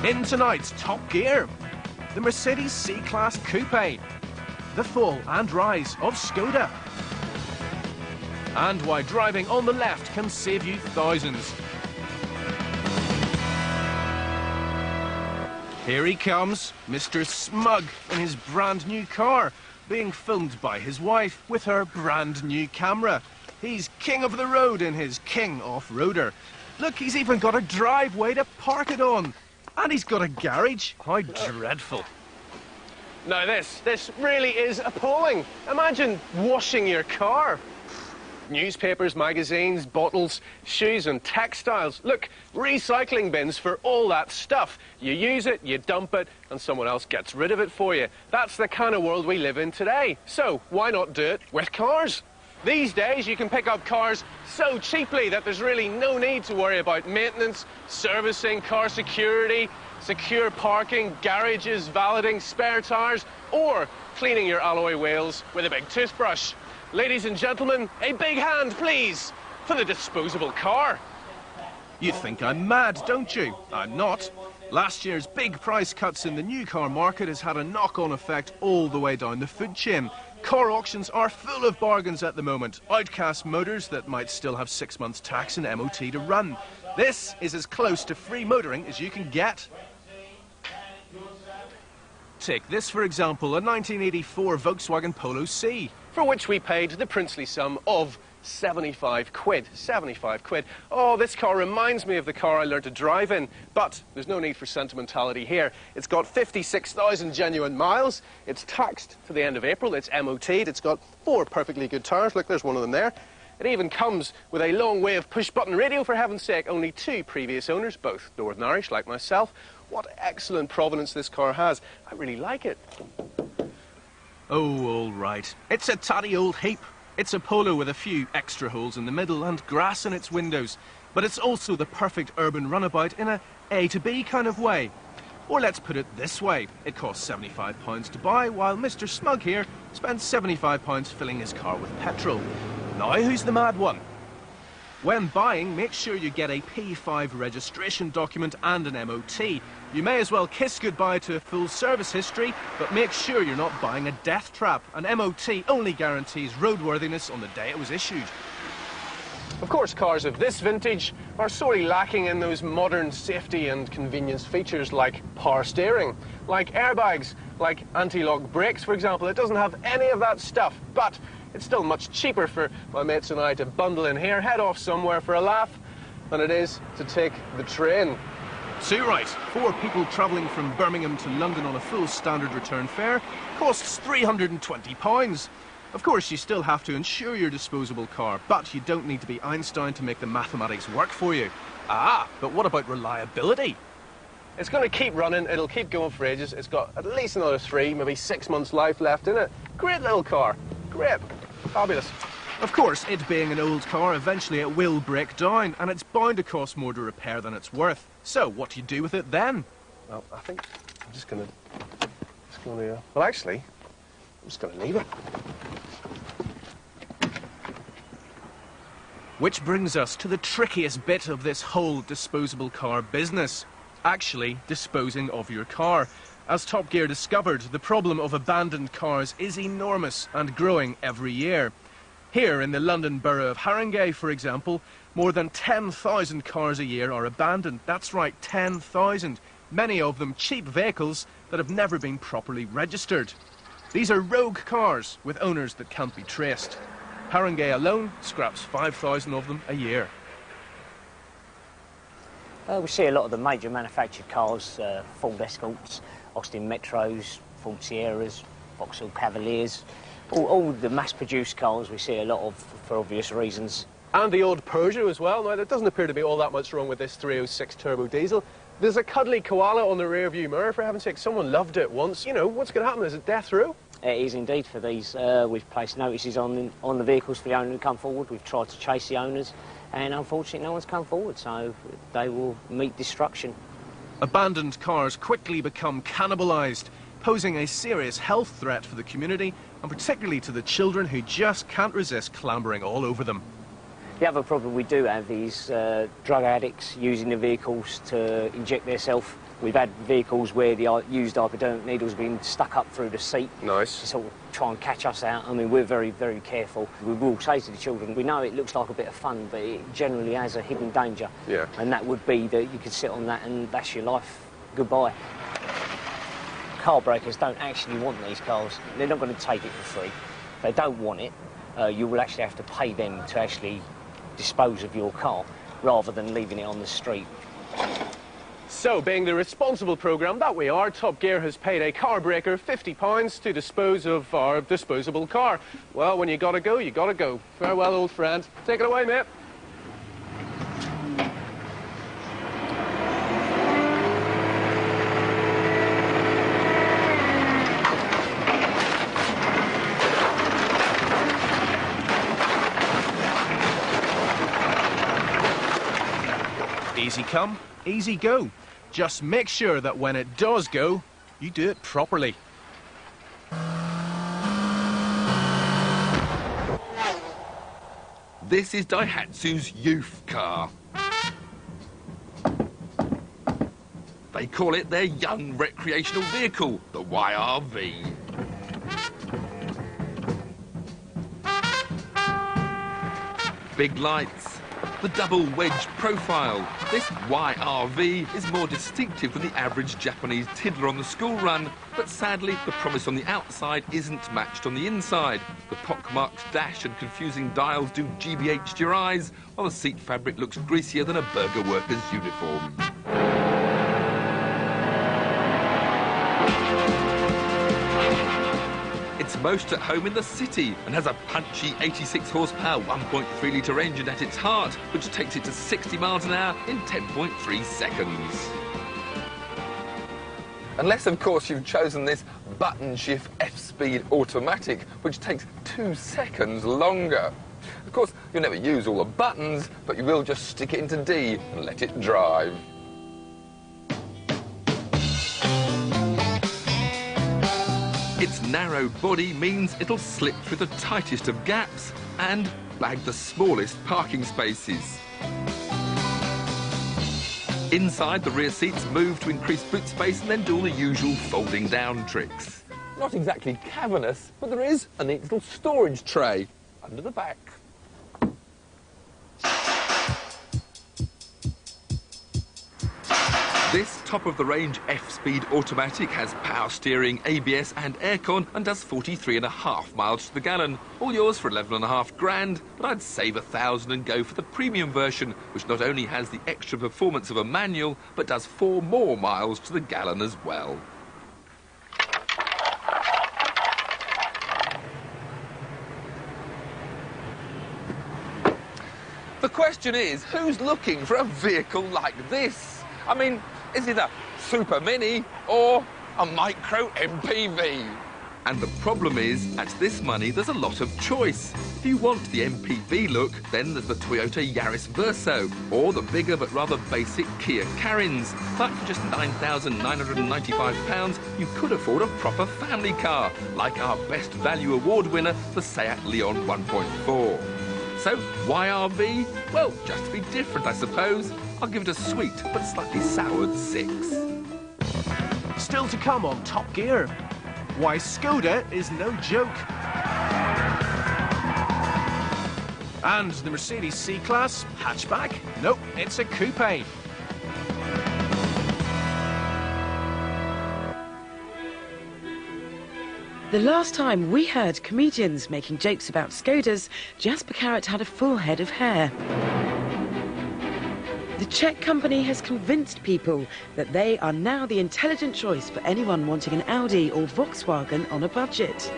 In tonight's Top Gear, the Mercedes C-Class Coupe, the fall and rise of Skoda, and why driving on the left can save you thousands. Here he comes, Mr. Smug, in his brand new car, being filmed by his wife with her brand new camera. He's king of the road in his king off-roader. Look, he's even got a driveway to park it on. And he's got a garage. How dreadful. Now this really is appalling. Imagine washing your car. Newspapers, magazines, bottles, shoes and textiles. Look, recycling bins for all that stuff. You use it, you dump it, and someone else gets rid of it for you. That's the kind of world we live in today. So why not do it with cars? These days you can pick up cars so cheaply that there's really no need to worry about maintenance, servicing, car security, secure parking, garages, valeting, spare tyres, or cleaning your alloy wheels with a big toothbrush. Ladies and gentlemen, a big hand, please, for the disposable car. You think I'm mad, don't you? I'm not. Last year's big price cuts in the new car market has had a knock-on effect all the way down the food chain. Car auctions are full of bargains at the moment. Outcast motors that might still have 6 months tax and MOT to run. This is as close to free motoring as you can get. Take this, for example, a 1984 Volkswagen Polo C. For which we paid the princely sum of 75 quid. 75 quid. Oh, this car reminds me of the car I learned to drive in, but there's no need for sentimentality here. It's got 56,000 genuine miles. It's taxed to the end of April. It's MOT'd. It's got 4 perfectly good tyres. Look, there's one of them there. It even comes with a long wave push-button radio, for heaven's sake. Only 2 previous owners, both Northern Irish, like myself. What excellent provenance this car has. I really like it. Oh, all right. It's a tatty old heap. It's a Polo with a few extra holes in the middle and grass in its windows. But it's also the perfect urban runabout in A to B kind of way. Or let's put it this way. It costs £75 to buy, while Mr. Smug here spends £75 filling his car with petrol. Now who's the mad one? When buying, make sure you get a P5 registration document and an MOT. You may as well kiss goodbye to a full service history, but make sure you're not buying a death trap. An MOT only guarantees roadworthiness on the day it was issued. Of course, cars of this vintage are sorely lacking in those modern safety and convenience features like power steering, like airbags, like anti-lock brakes, for example. It doesn't have any of that stuff, but it's still much cheaper for my mates and I to bundle in here, head off somewhere for a laugh, than it is to take the train. So right, 4 people travelling from Birmingham to London on a full standard return fare costs £320. Of course, you still have to insure your disposable car, but you don't need to be Einstein to make the mathematics work for you. Ah, but what about reliability? It's going to keep running, it'll keep going for ages. It's got at least another 3, maybe 6 months life left in it. Great little car. Great. Fabulous. Of course, it being an old car, eventually it will break down, and it's bound to cost more to repair than it's worth. So, what do you do with it then? Well, I think I'm just going to... Well, actually, I'm just going to leave it. Which brings us to the trickiest bit of this whole disposable car business. Actually, disposing of your car. As Top Gear discovered, the problem of abandoned cars is enormous and growing every year. Here in the London borough of Haringey, for example, more than 10,000 cars a year are abandoned. That's right, 10,000. Many of them cheap vehicles that have never been properly registered. These are rogue cars with owners that can't be traced. Haringey alone scraps 5,000 of them a year. We see a lot of the major manufactured cars, Ford Escorts, Austin Metros, Ford Sierras, Vauxhall Cavaliers, all the mass-produced cars we see a lot of for obvious reasons. And the old Peugeot as well. Now, there doesn't appear to be all that much wrong with this 306 turbo diesel. There's a cuddly koala on the rear-view mirror, for heaven's sake. Someone loved it once. You know, what's going to happen? Is it death row? It is indeed for these. We've placed notices on the vehicles for the owner to come forward. We've tried to chase the owners, and unfortunately no one's come forward, so they will meet destruction. Abandoned cars quickly become cannibalised, posing a serious health threat for the community, and particularly to the children who just can't resist clambering all over them. The other problem we do have is drug addicts using the vehicles to inject themselves. We've had vehicles where the used hypodermic needles have been stuck up through the seat. Nice. To sort of try and catch us out. I mean, we're very, very careful. We will say to the children, we know it looks like a bit of fun, but it generally has a hidden danger. Yeah. And that would be that you could sit on that and that's your life goodbye. Car breakers don't actually want these cars. They're not going to take it for free. If they don't want it, you will actually have to pay them to actually dispose of your car rather than leaving it on the street. So, being the responsible programme that we are, Top Gear has paid a car breaker £50 to dispose of our disposable car. Well, when you gotta go, you gotta go. Farewell, old friend. Take it away, mate. Easy come, easy go. Just make sure that when it does go, you do it properly. This is Daihatsu's youth car. They call it their young recreational vehicle, the YRV. Big lights, the double wedge profile. This YRV is more distinctive than the average Japanese tiddler on the school run, but sadly the promise on the outside isn't matched on the inside. The pockmarked dash and confusing dials do GBH'd your eyes, while the seat fabric looks greasier than a burger worker's uniform. It's most at home in the city and has a punchy 86 horsepower 1.3 litre engine at its heart, which takes it to 60 miles an hour in 10.3 seconds. Unless, of course, you've chosen this button shift F-speed automatic, which takes 2 seconds longer. Of course, you'll never use all the buttons, but you will just stick it into D and let it drive. Its narrow body means it'll slip through the tightest of gaps and bag the smallest parking spaces. Inside, the rear seats move to increase boot space and then do all the usual folding down tricks. Not exactly cavernous, but there is a neat little storage tray under the back. This top-of-the-range F-speed automatic has power steering, ABS and aircon and does 43.5 miles to the gallon. All yours for 11.5 grand, but I'd save 1,000 and go for the premium version, which not only has the extra performance of a manual, but does 4 more miles to the gallon as well. The question is, who's looking for a vehicle like this? I mean, is it a super mini or a micro MPV? And the problem is, at this money, there's a lot of choice. If you want the MPV look, then there's the Toyota Yaris Verso, or the bigger but rather basic Kia Carins. But for just £9,995, you could afford a proper family car, like our Best Value Award winner, the Seat Leon 1.4. So, YRV? Well, just to be different, I suppose. I'll give it a sweet but slightly soured 6. Still to come on Top Gear. Why Skoda is no joke. And the Mercedes C-Class hatchback? Nope, it's a coupe. The last time we heard comedians making jokes about Skodas, Jasper Carrott had a full head of hair. The Czech company has convinced people that they are now the intelligent choice for anyone wanting an Audi or Volkswagen on a budget.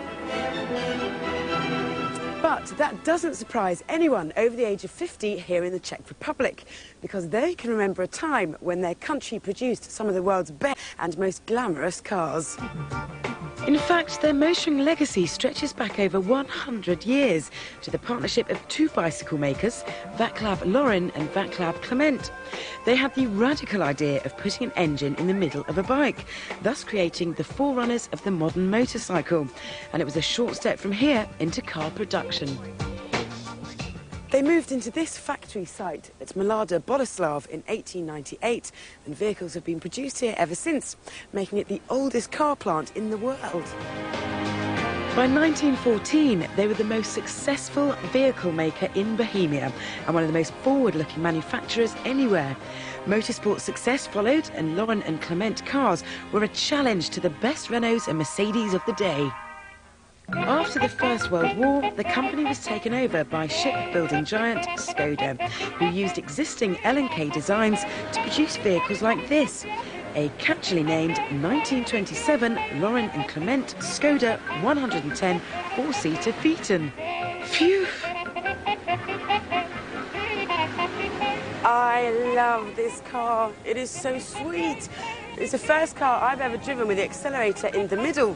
But that doesn't surprise anyone over the age of 50 here in the Czech Republic, because they can remember a time when their country produced some of the world's best and most glamorous cars. In fact, their motoring legacy stretches back over 100 years to the partnership of 2 bicycle makers, Václav Laurin and Václav Klement. They had the radical idea of putting an engine in the middle of a bike, thus creating the forerunners of the modern motorcycle. And it was a short step from here into car production. They moved into this factory site at Malada, Boleslav in 1898, and vehicles have been produced here ever since, making it the oldest car plant in the world. By 1914, they were the most successful vehicle maker in Bohemia and one of the most forward-looking manufacturers anywhere. Motorsport success followed, and Lauren and Clement cars were a challenge to the best Renaults and Mercedes of the day. After the First World War, the company was taken over by shipbuilding giant Skoda, who used existing L&K designs to produce vehicles like this. A catchily named 1927 Lauren and Clement Skoda 110 four-seater Phaeton. Phew! I love this car. It is so sweet. It's the first car I've ever driven with the accelerator in the middle.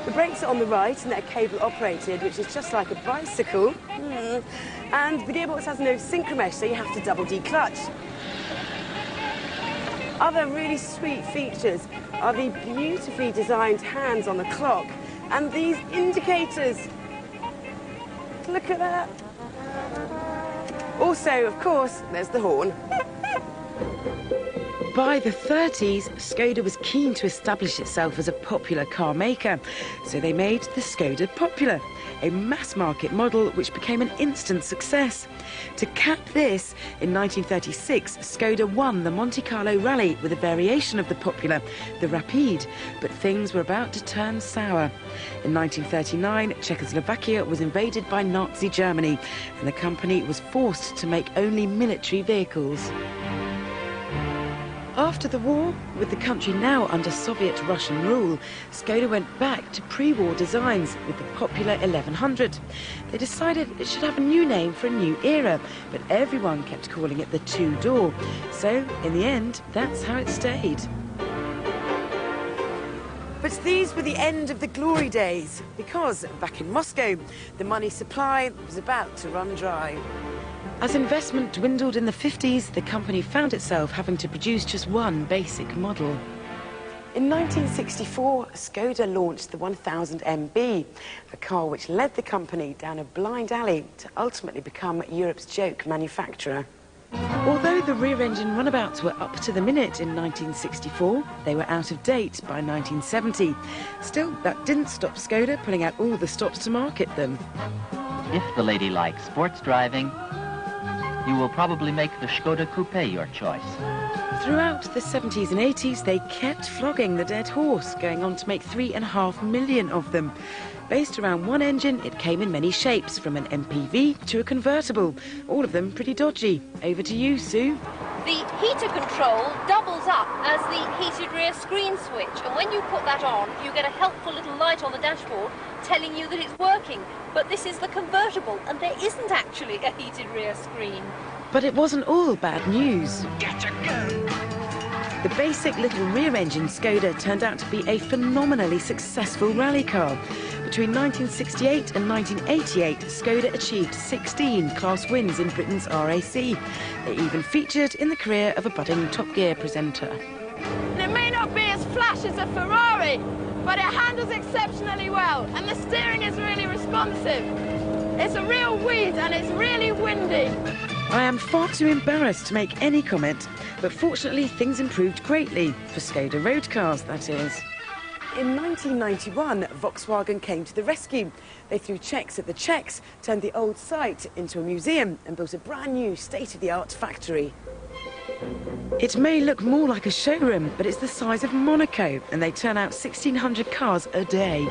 The brakes are on the right and they're cable operated, which is just like a bicycle. And the gearbox has no synchromesh, so you have to double D-clutch. Other really sweet features are the beautifully designed hands on the clock and these indicators. Look at that. Also, of course, there's the horn. By the 30s, Skoda was keen to establish itself as a popular car maker, so they made the Skoda Popular, a mass-market model which became an instant success. To cap this, in 1936, Skoda won the Monte Carlo Rally with a variation of the Popular, the Rapide, but things were about to turn sour. In 1939, Czechoslovakia was invaded by Nazi Germany, and the company was forced to make only military vehicles. After the war, with the country now under Soviet-Russian rule, Skoda went back to pre-war designs with the popular 1100. They decided it should have a new name for a new era, but everyone kept calling it the two-door. So, in the end, that's how it stayed. But these were the end of the glory days, because back in Moscow, the money supply was about to run dry. As investment dwindled in the 50s, the company found itself having to produce just one basic model. In 1964, Skoda launched the 1000 MB, a car which led the company down a blind alley to ultimately become Europe's joke manufacturer. Although the rear-engine runabouts were up to the minute in 1964, they were out of date by 1970. Still, that didn't stop Skoda pulling out all the stops to market them. If the lady likes sports driving, you will probably make the Skoda Coupe your choice. Throughout the 70s and 80s, they kept flogging the dead horse, going on to make 3.5 million of them. Based around one engine, it came in many shapes, from an MPV to a convertible, all of them pretty dodgy. Over to you, Sue. The heater control doubles up as the heated rear screen switch, and when you put that on, you get a helpful little light on the dashboard telling you that it's working. But this is the convertible, and there isn't actually a heated rear screen. But it wasn't all bad news. The basic little rear-engine Skoda turned out to be a phenomenally successful rally car. Between 1968 and 1988, Skoda achieved 16 class wins in Britain's RAC. They even featured in the career of a budding Top Gear presenter. It may not be as flash as a Ferrari, but it handles exceptionally well, and the steering is really responsive. It's a real weed and it's really windy. I am far too embarrassed to make any comment, but fortunately things improved greatly, for Skoda road cars, that is. In 1991, Volkswagen came to the rescue. They threw checks at the Czechs, turned the old site into a museum and built a brand new state-of-the-art factory. It may look more like a showroom, but it's the size of Monaco, and they turn out 1,600 cars a day.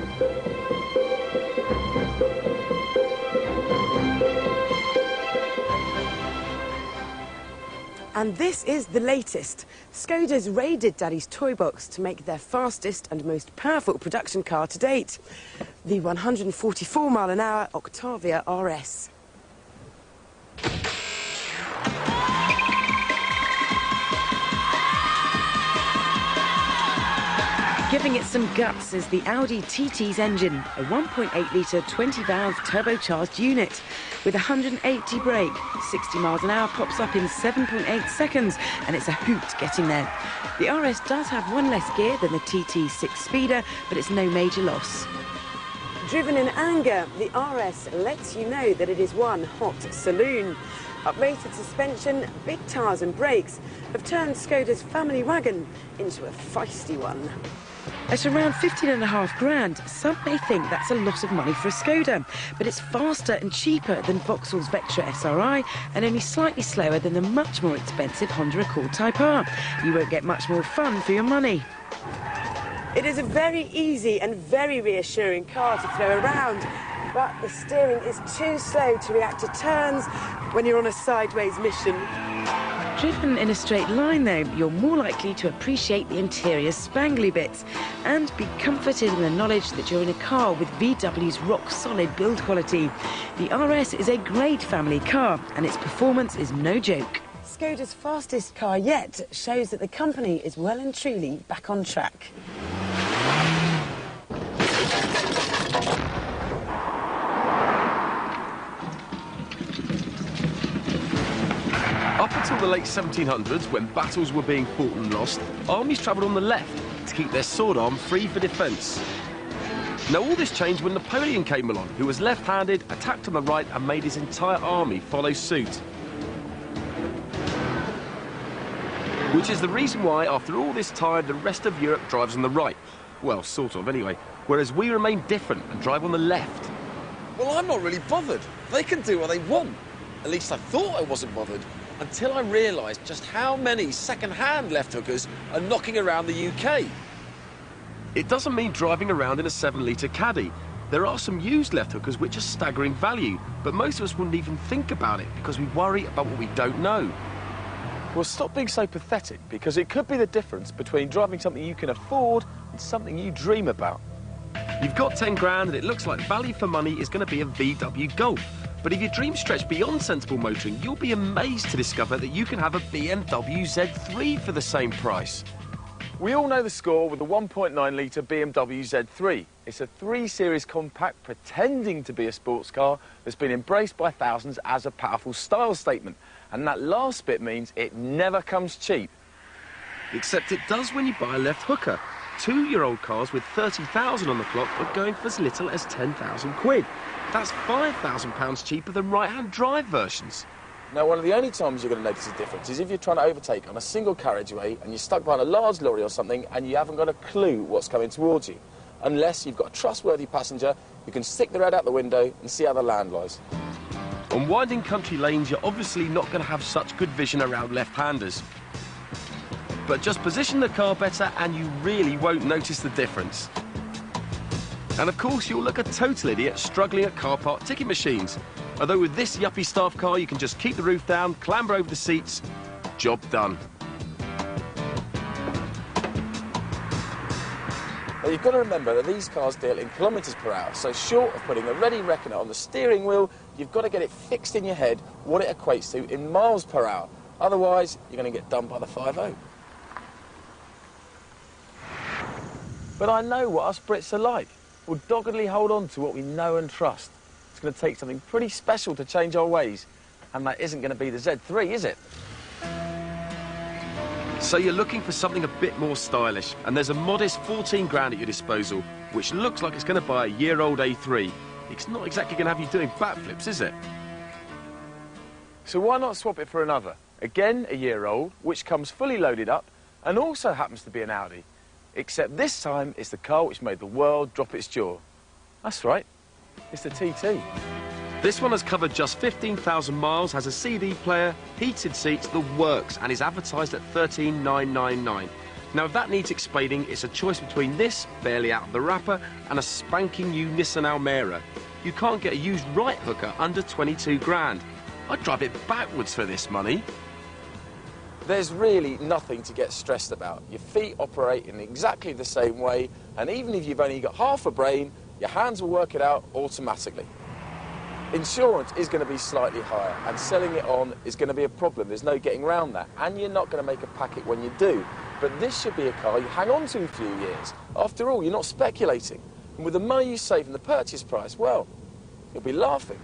And this is the latest. Skoda's raided Daddy's toy box to make their fastest and most powerful production car to date, the 144-mile-an-hour Octavia RS. Giving it some guts is the Audi TT's engine, a 1.8-litre 20-valve turbocharged unit. With 180 brake, 60 miles an hour pops up in 7.8 seconds, and it's a hoot getting there. The RS does have one less gear than the TT 6-speeder, but it's no major loss. Driven in anger, the RS lets you know that it is one hot saloon. Uprated suspension, big tyres and brakes have turned Skoda's family wagon into a feisty one. At around 15.5 grand, some may think that's a lot of money for a Skoda, but it's faster and cheaper than Vauxhall's Vectra SRI and only slightly slower than the much more expensive Honda Accord Type R. You won't get much more fun for your money. It is a very easy and very reassuring car to throw around, but the steering is too slow to react to turns when you're on a sideways mission. Driven in a straight line, though, you're more likely to appreciate the interior's spangly bits and be comforted in the knowledge that you're in a car with VW's rock-solid build quality. The RS is a great family car, and its performance is no joke. Skoda's fastest car yet shows that the company is well and truly back on track. Up until the late 1700s, when battles were being fought and lost, armies travelled on the left to keep their sword arm free for defence. Now all this changed when Napoleon came along, who was left-handed, attacked on the right and made his entire army follow suit. Which is the reason why, after all this time, the rest of Europe drives on the right. Well, sort of, anyway. Whereas we remain different and drive on the left. Well, I'm not really bothered. They can do what they want. At least I thought I wasn't bothered, until I realised just how many second-hand left hookers are knocking around the UK. It doesn't mean driving around in a 7-litre caddy. There are some used left hookers which are staggering value, but most of us wouldn't even think about it because we worry about what we don't know. Well, stop being so pathetic, because it could be the difference between driving something you can afford and something you dream about. You've got 10 grand and it looks like value for money is going to be a VW Golf. But if your dreams stretch beyond sensible motoring, you'll be amazed to discover that you can have a BMW Z3 for the same price. We all know the score with the 1.9-litre BMW Z3. It's a 3 Series compact pretending to be a sports car that's been embraced by thousands as a powerful style statement. And that last bit means it never comes cheap. Except it does when you buy a left hooker. 2-year-old cars with 30,000 on the clock are going for as little as 10,000 quid. That's £5,000 cheaper than right-hand drive versions. Now, one of the only times you're going to notice a difference is if you're trying to overtake on a single carriageway and you're stuck behind a large lorry or something and you haven't got a clue what's coming towards you. Unless you've got a trustworthy passenger who can stick their head out the window and see how the land lies. On winding country lanes, you're obviously not going to have such good vision around left-handers. But just position the car better and you really won't notice the difference. And of course, you'll look a total idiot struggling at car park ticket machines. Although with this yuppie staff car, you can just keep the roof down, clamber over the seats, job done. Now, you've got to remember that these cars deal in kilometres per hour, so short of putting a ready reckoner on the steering wheel, you've got to get it fixed in your head what it equates to in miles per hour. Otherwise, you're going to get done by the 5.0. But I know what us Brits are like. We'll doggedly hold on to what we know and trust. It's going to take something pretty special to change our ways, and that isn't going to be the Z3, is it? So you're looking for something a bit more stylish, and there's a modest 14 grand at your disposal, which looks like it's going to buy a year-old A3. It's not exactly going to have you doing backflips, is it? So why not swap it for another? Again, a year-old, which comes fully loaded up, and also happens to be an Audi. Except this time, it's the car which made the world drop its jaw. That's right, it's the T2. This one has covered just 15,000 miles, has a CD player, heated seats, the works, and is advertised at $13,999. Now, if that needs explaining, it's a choice between this, barely out of the wrapper, and a spanking new Nissan Almera. You can't get a used right hooker under 22 grand. I'd drive it backwards for this money. There's really nothing to get stressed about. Your feet operate in exactly the same way, and even if you've only got half a brain, your hands will work it out automatically. Insurance is going to be slightly higher, and selling it on is going to be a problem. There's no getting around that, and you're not going to make a packet when you do. But this should be a car you hang on to a few years. After all, you're not speculating. And with the money you save in the purchase price, well, you'll be laughing.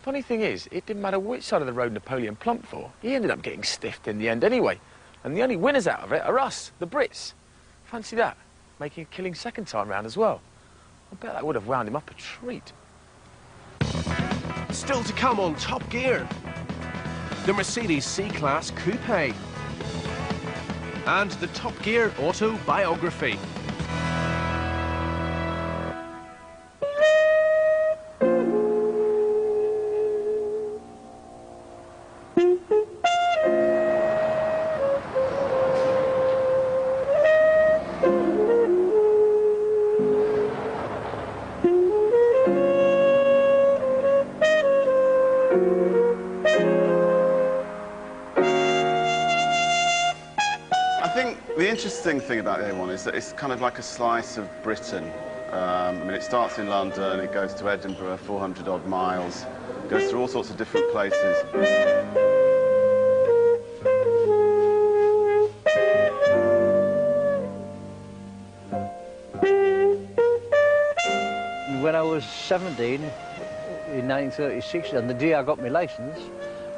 Funny thing is, it didn't matter which side of the road Napoleon plumped for. He ended up getting stiffed in the end anyway. And the only winners out of it are us, the Brits. Fancy that, making a killing second time round as well. I bet that would have wound him up a treat. Still to come on Top Gear, the Mercedes C-Class Coupe and the Top Gear autobiography. The interesting thing about the A1 is that it's kind of like a slice of Britain. I mean, it starts in London, it goes to Edinburgh, 400 odd miles, goes through all sorts of different places. When I was 17, in 1936, and the day I got my licence,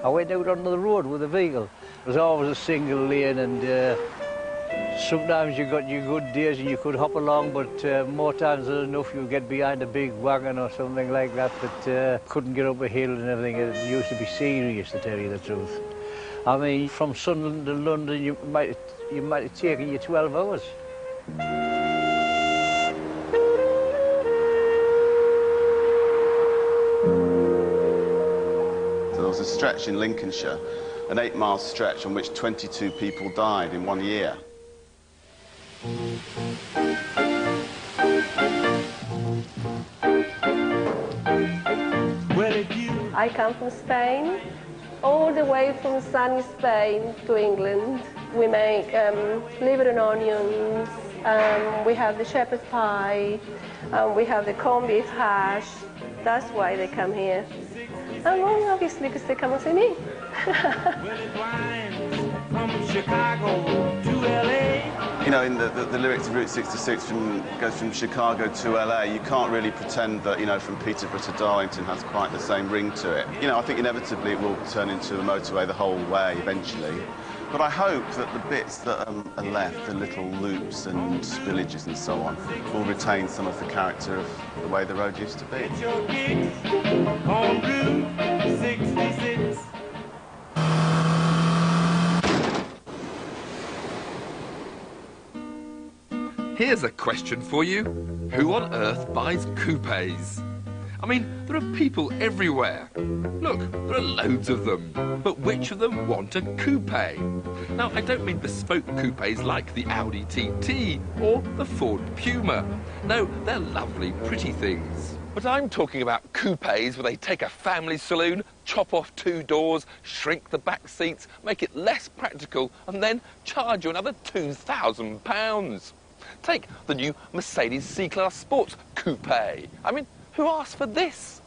I went out on the road with a vehicle. It was always a single lane, and sometimes you got your good days and you could hop along, but more times than enough you get behind a big wagon or something like that, but couldn't get up a hill and everything. It used to be serious, to tell you the truth. I mean, from Sunderland to London, you might have taken you 12 hours. So there was a stretch in Lincolnshire, an 8-mile stretch on which 22 people died in 1 year. I come from Spain, all the way from sunny Spain to England. We make liver and onions, we have the shepherd's pie, we have the corned beef hash. That's why they come here. And well, obviously because they come and see me. From Chicago to LA. You know, in the lyrics of Route 66 goes from Chicago to LA, you can't really pretend that, you know, from Peterborough to Darlington has quite the same ring to it. You know, I think inevitably it will turn into a motorway the whole way eventually. But I hope that the bits that are left, the little loops and villages and so on, will retain some of the character of the way the road used to be. On Route 66. Here's a question for you. Who on earth buys coupes? I mean, there are people everywhere. Look, there are loads of them. But which of them want a coupe? Now, I don't mean bespoke coupes like the Audi TT or the Ford Puma. No, they're lovely, pretty things. But I'm talking about coupes where they take a family saloon, chop off 2 doors, shrink the back seats, make it less practical, and then charge you another £2,000. Take the new Mercedes C-Class Sports Coupe. I mean, who asked for this?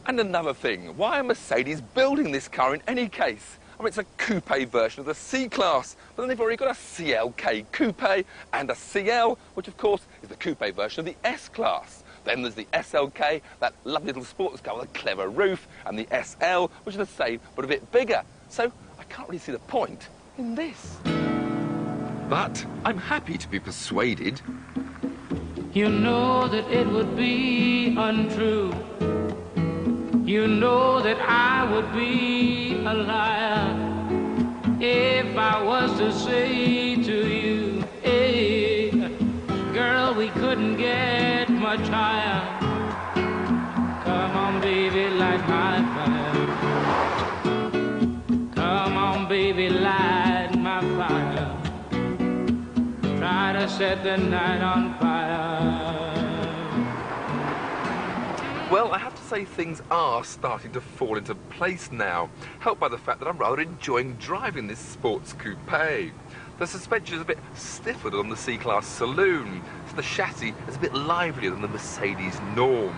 And another thing, why are Mercedes building this car in any case? I mean, it's a coupe version of the C-Class, but then they've already got a CLK Coupe and a CL, which of course is the coupe version of the S-Class. Then there's the SLK, that lovely little sports car with a clever roof, and the SL, which is the same but a bit bigger. So I can't really see the point in this. But I'm happy to be persuaded. You know that it would be untrue. You know that I would be a liar if I was to say to you, hey, girl, we couldn't get much higher. Come on, baby, light my fire. Come on, baby, light my fire. Try to set the night on fire. Well, I have to say things are starting to fall into place now, helped by the fact that I'm rather enjoying driving this sports coupe. The suspension is a bit stiffer than the C-Class Saloon, so the chassis is a bit livelier than the Mercedes norm.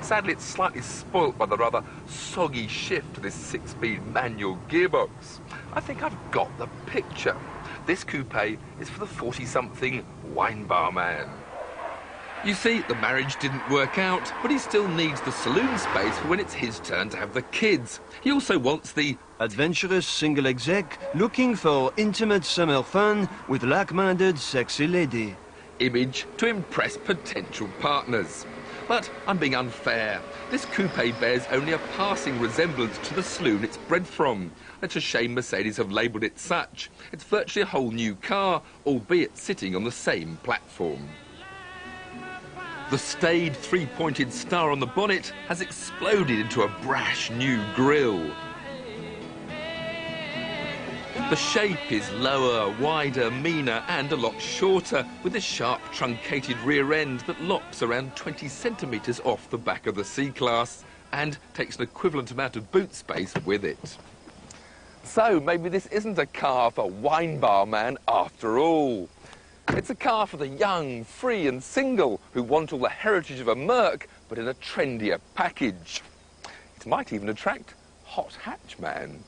Sadly, it's slightly spoilt by the rather soggy shift to this 6-speed manual gearbox. I think I've got the picture. This coupe is for the 40-something wine bar man. You see, the marriage didn't work out, but he still needs the saloon space for when it's his turn to have the kids. He also wants the adventurous single exec looking for intimate summer fun with like-minded sexy lady image to impress potential partners. But I'm being unfair. This coupe bears only a passing resemblance to the saloon it's bred from. It's a shame Mercedes have labelled it such. It's virtually a whole new car, albeit sitting on the same platform. The staid three-pointed star on the bonnet has exploded into a brash new grille. The shape is lower, wider, meaner and a lot shorter, with a sharp truncated rear end that lops around 20 centimetres off the back of the C-Class and takes an equivalent amount of boot space with it. So maybe this isn't a car for wine bar man after all. It's a car for the young, free and single who want all the heritage of a Merc but in a trendier package. It might even attract hot hatch man.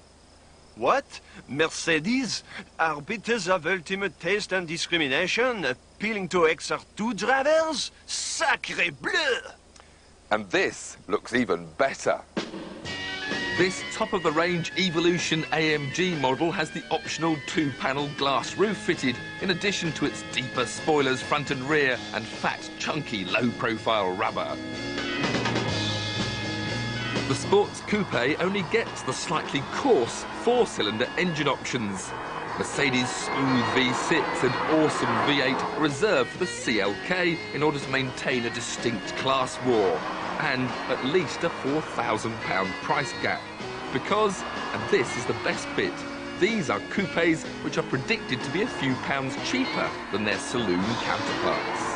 What? Mercedes? Arbiters of ultimate taste and discrimination, appealing to XR2 drivers? Sacré bleu! And this looks even better. This top-of-the-range Evolution AMG model has the optional two-panel glass roof fitted, in addition to its deeper spoilers front and rear and fat, chunky, low-profile rubber. The Sportcoupe only gets the slightly coarse four-cylinder engine options. Mercedes' smooth V6 and awesome V8 are reserved for the CLK in order to maintain a distinct class war and at least a £4,000 price gap. Because, and this is the best bit, these are coupes which are predicted to be a few pounds cheaper than their saloon counterparts.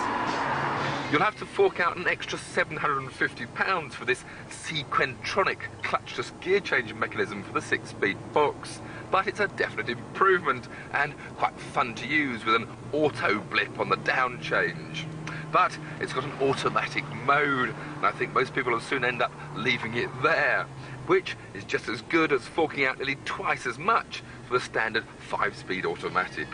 You'll have to fork out an extra £750 for this Sequentronic clutchless gear change mechanism for the 6-speed box. But it's a definite improvement and quite fun to use with an auto blip on the down change. But it's got an automatic mode, and I think most people will soon end up leaving it there, which is just as good as forking out nearly twice as much for the standard 5-speed automatic.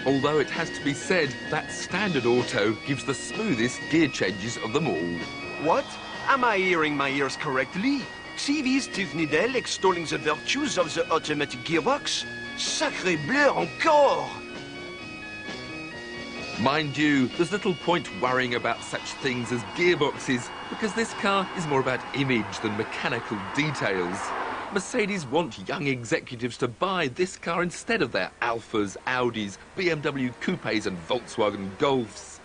Although it has to be said that standard auto gives the smoothest gear changes of them all. What? Am I hearing my ears correctly? See these Tiff Needell extolling the virtues of the automatic gearbox? Sacré bleu encore! Mind you, there's little point worrying about such things as gearboxes, because this car is more about image than mechanical details. Mercedes want young executives to buy this car instead of their Alphas, Audis, BMW Coupes and Volkswagen Golfs.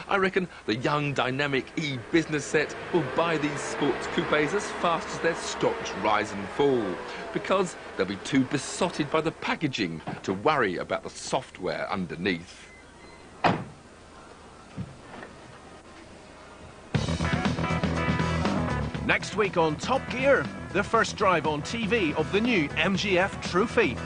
I reckon the young, dynamic E-business set will buy these sports coupes as fast as their stocks rise and fall, because they'll be too besotted by the packaging to worry about the software underneath. Next week on Top Gear, the first drive on TV of the new MGF Trophy.